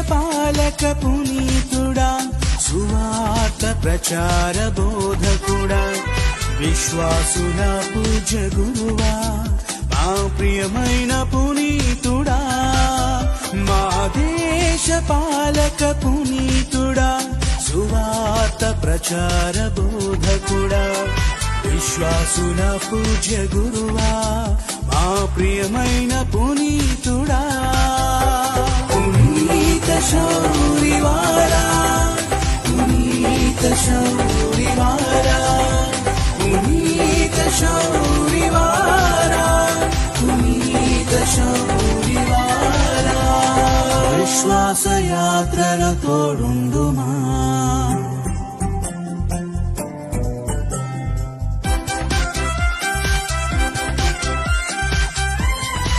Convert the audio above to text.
పాలక పునీతుడా సువార్త ప్రచార బోధకుడా విశ్వాసుల పూజ్య గురువా మా ప్రియమైన పునీతుడా మా దేశ పాలక పునీతుడా సువార్త ప్రచార బోధకుడా విశ్వాసుల పూజ్య గురువా మా ప్రియమైన పునీతుడా పునీత శౌరివారా పునీత శౌరివారా పునీత శౌరివారా పునీత శౌరివారా విశ్వాస యాత్రల తోడుండుమా